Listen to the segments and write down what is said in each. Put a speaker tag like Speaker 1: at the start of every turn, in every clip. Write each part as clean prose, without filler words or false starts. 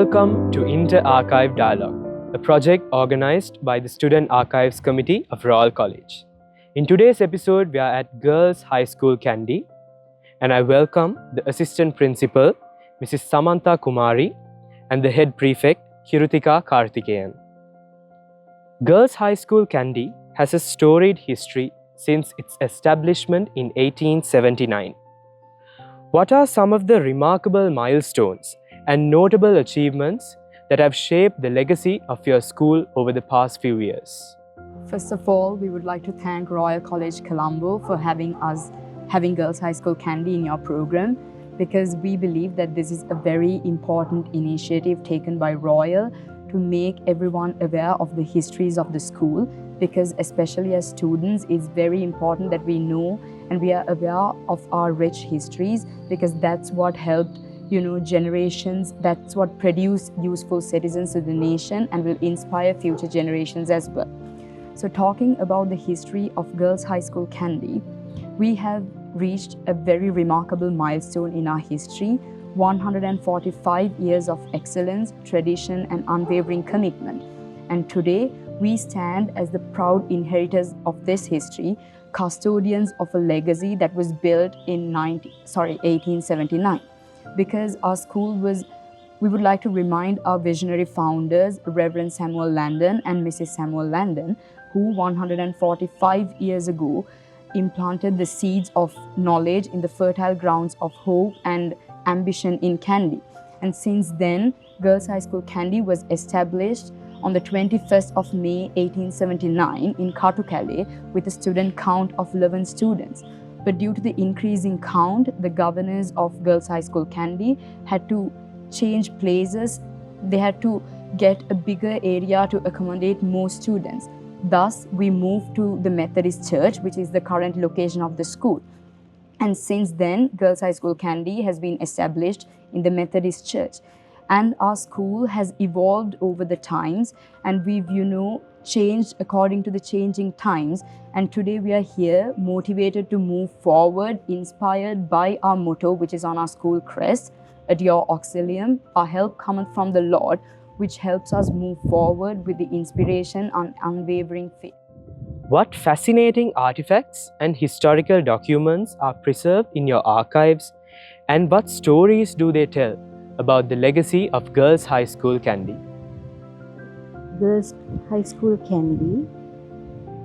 Speaker 1: Welcome to Inter-Archive Dialogue, a project organized by the Student Archives Committee of Royal College. In today's episode, we are at Girls High School Kandy, and I welcome the Assistant Principal, Mrs. Samantha Kumari, and the Head Prefect, Kirutika Karthikeyan. Girls High School Kandy has a storied history since its establishment in 1879. What are some of the remarkable milestones and notable achievements that have shaped the legacy of your school over the past few years?
Speaker 2: First of all, we would like to thank Royal College Colombo for having Girls High School Kandy in your program, because we believe that this is a very important initiative taken by Royal to make everyone aware of the histories of the school, because especially as students, it's very important that we know and we are aware of our rich histories, because that's what helped generations, that's what produced useful citizens to the nation and will inspire future generations as well. So talking about the history of Girls High School Kandy, we have reached a very remarkable milestone in our history, 145 years of excellence, tradition and unwavering commitment. And today, we stand as the proud inheritors of this history, custodians of a legacy that was built in 1879. Because our school we would like to remind our visionary founders, Reverend Samuel Landon and Mrs. Samuel Landon, who 145 years ago implanted the seeds of knowledge in the fertile grounds of hope and ambition in Kandy. And since then, Girls High School Kandy was established on the 21st of May 1879 in Katukale with a student count of 11 students. But due to the increasing count, the governors of Girls High School Kandy had to change places. They had to get a bigger area to accommodate more students. Thus, we moved to the Methodist Church, which is the current location of the school. And since then, Girls High School Kandy has been established in the Methodist Church. And our school has evolved over the times, and we've, changed according to the changing times. And today we are here motivated to move forward, inspired by our motto, which is on our school crest, Adeo Auxilium, our help cometh from the Lord, which helps us move forward with the inspiration and unwavering faith.
Speaker 1: What fascinating artifacts and historical documents are preserved in your archives, and what stories do they tell about the legacy of Girls High School Kandy?
Speaker 3: Girls High School Kandy,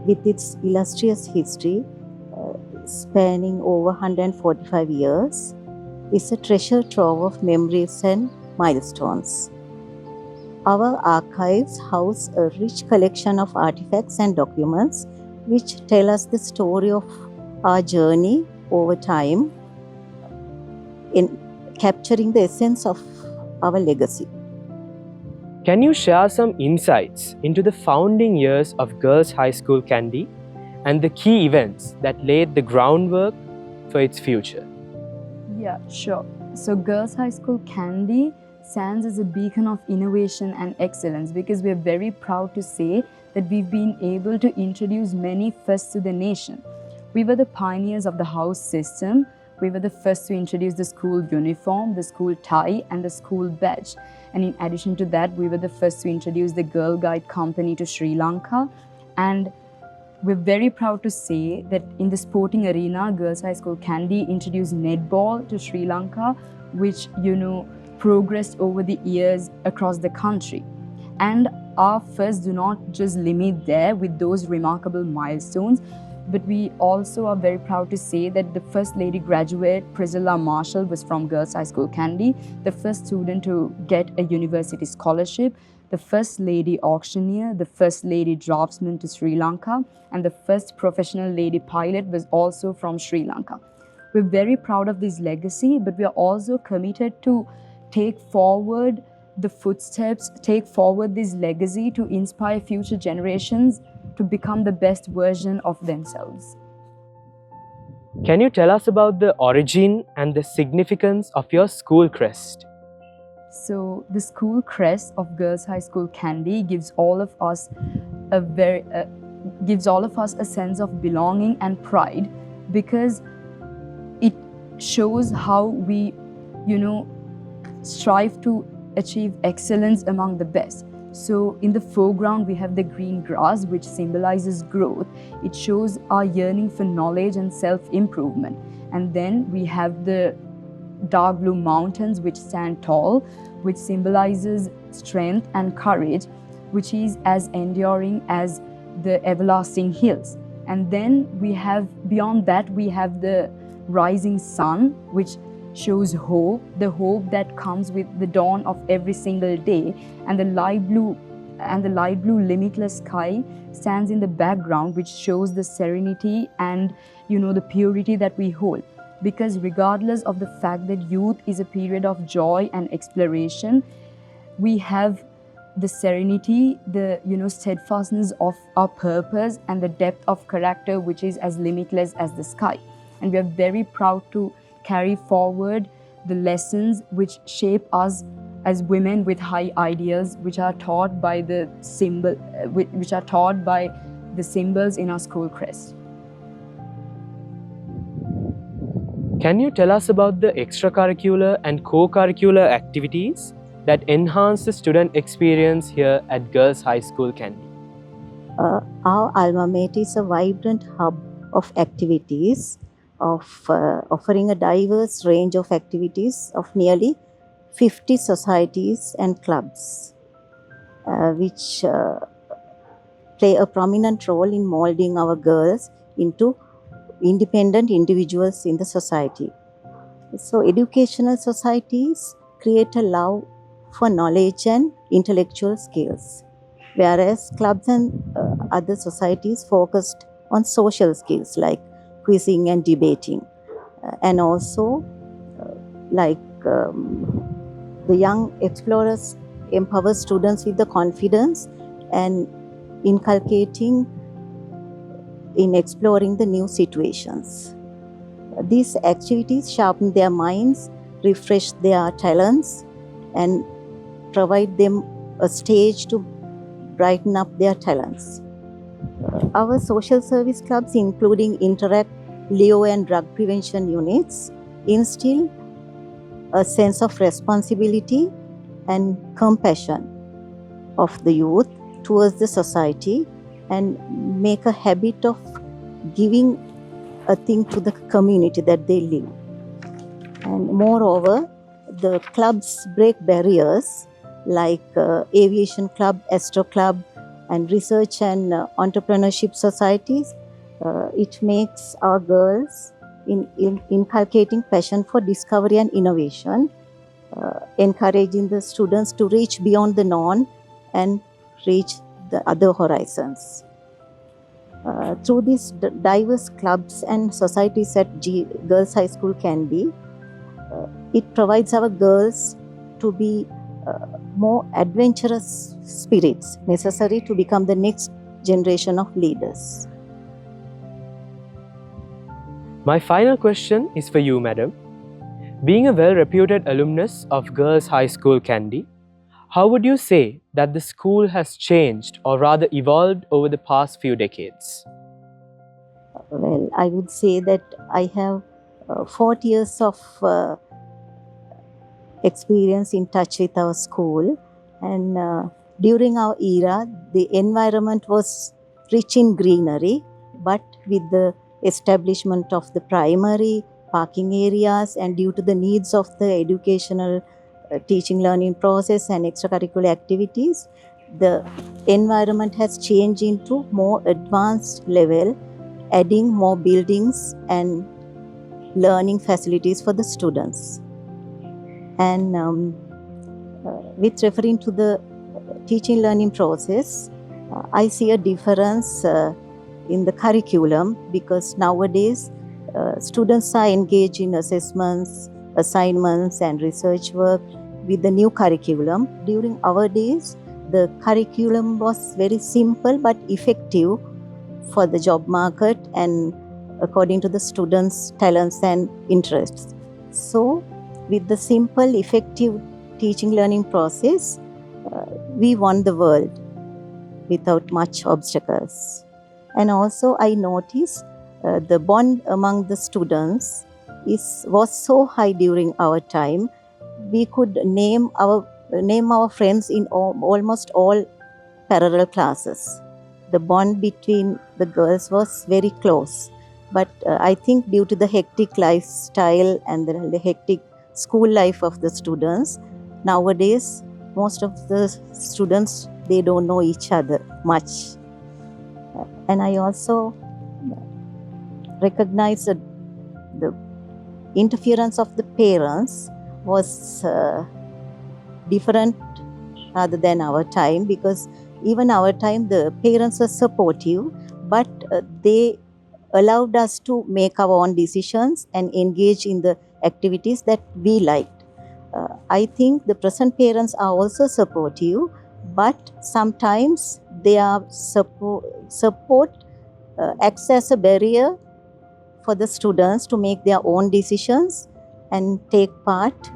Speaker 3: with its illustrious history spanning over 145 years, is a treasure trove of memories and milestones. Our archives house a rich collection of artifacts and documents which tell us the story of our journey over time in capturing the essence of our legacy.
Speaker 1: Can you share some insights into the founding years of Girls High School Kandy and the key events that laid the groundwork for its future?
Speaker 2: Yeah, sure. So Girls High School Kandy stands as a beacon of innovation and excellence, because we are very proud to say that we've been able to introduce many firsts to the nation. We were the pioneers of the house system. We were the first to introduce the school uniform, the school tie and the school badge. And in addition to that, we were the first to introduce the Girl Guide Company to Sri Lanka. And we're very proud to say that in the sporting arena, Girls High School Kandy introduced netball to Sri Lanka, which, progressed over the years across the country. And our firsts do not just limit there with those remarkable milestones, but we also are very proud to say that the first lady graduate, Priscilla Marshall, was from Girls High School Kandy, the first student to get a university scholarship, the first lady auctioneer, the first lady draftsman to Sri Lanka, and the first professional lady pilot was also from Sri Lanka. We're very proud of this legacy, but we are also committed to take forward the footsteps, take forward this legacy to inspire future generations to become the best version of themselves.
Speaker 1: Can you tell us about the origin and the significance of your school crest?
Speaker 2: So the school crest of Girls High School Kandy gives all of us a sense of belonging and pride, because it shows how we, strive to achieve excellence among the best. So in the foreground, we have the green grass, which symbolizes growth. It shows our yearning for knowledge and self-improvement. And then we have the dark blue mountains, which stand tall, which symbolizes strength and courage, which is as enduring as the everlasting hills. And then beyond that, we have the rising sun, which shows hope, the hope that comes with the dawn of every single day. And the light blue limitless sky stands in the background, which shows the serenity and the purity that we hold. Because regardless of the fact that youth is a period of joy and exploration, we have the serenity, the steadfastness of our purpose, and the depth of character, which is as limitless as the sky. And we are very proud to carry forward the lessons which shape us as women with high ideals, which are taught by the symbols in our school crest.
Speaker 1: Can you tell us about the extracurricular and co-curricular activities that enhance the student experience here at Girls High School Kandy?
Speaker 3: Our alma mater is a vibrant hub of activities, offering a diverse range of activities of nearly 50 societies and clubs, which play a prominent role in molding our girls into independent individuals in the society. So educational societies create a love for knowledge and intellectual skills, whereas clubs and other societies focused on social skills like quizzing and debating, and also the young explorers empower students with the confidence and inculcating in exploring the new situations. These activities sharpen their minds, refresh their talents, and provide them a stage to brighten up their talents. Our social service clubs, including Interact, Leo, and drug prevention units, instill a sense of responsibility and compassion of the youth towards the society, and make a habit of giving a thing to the community that they live. And moreover, the clubs break barriers like Aviation Club, Astro Club, and Research and Entrepreneurship Societies. It makes our girls inculcating passion for discovery and innovation, encouraging the students to reach beyond the norm and reach the other horizons. Through these diverse clubs and societies at Girls High School Kandy, it provides our girls to be more adventurous spirits necessary to become the next generation of leaders.
Speaker 1: My final question is for you, madam. Being a well-reputed alumnus of Girls High School Kandy, how would you say that the school has changed or rather evolved over the past few decades?
Speaker 3: Well, I would say that I have 40 years of experience in touch with our school, and during our era, the environment was rich in greenery, but with the establishment of the primary parking areas and due to the needs of the educational teaching learning process and extracurricular activities, the environment has changed into more advanced level, adding more buildings and learning facilities for the students. And with referring to the teaching learning process, I see a difference in the curriculum, because nowadays students are engaged in assessments, assignments and research work, with the new curriculum. During our days, the curriculum was very simple but effective for the job market and according to the students' talents and interests. So, with the simple, effective teaching learning process, we won the world without much obstacles. And also, I noticed the bond among the students was so high during our time. We could name our friends in almost all parallel classes. The bond between the girls was very close. But I think due to the hectic lifestyle and the hectic school life of the students, nowadays most of the students, they don't know each other much. And I also recognize that the interference of the parents was different rather than our time, because even our time the parents were supportive, but they allowed us to make our own decisions and engage in the activities that we liked. I think the present parents are also supportive, but sometimes their support acts as a barrier for the students to make their own decisions and take part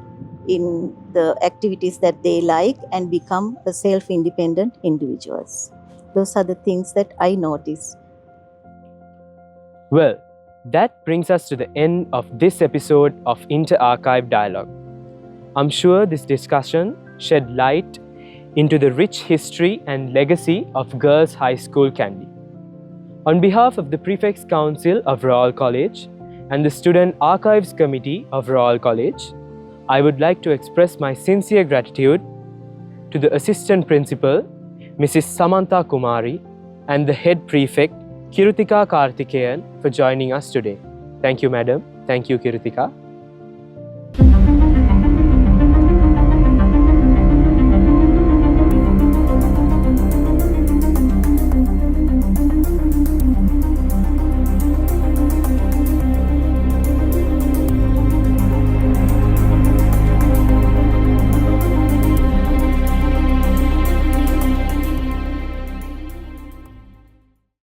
Speaker 3: in the activities that they like and become a self-independent individuals. Those are the things that I notice.
Speaker 1: Well, that brings us to the end of this episode of Inter-Archive Dialogue. I'm sure this discussion shed light into the rich history and legacy of Girls High School Kandy. On behalf of the Prefects Council of Royal College and the Student Archives Committee of Royal College, I would like to express my sincere gratitude to the Assistant Principal, Mrs. Samantha Kumari, and the Head Prefect, Kirutika Karthikeyan, for joining us today. Thank you, Madam. Thank you, Kirutika.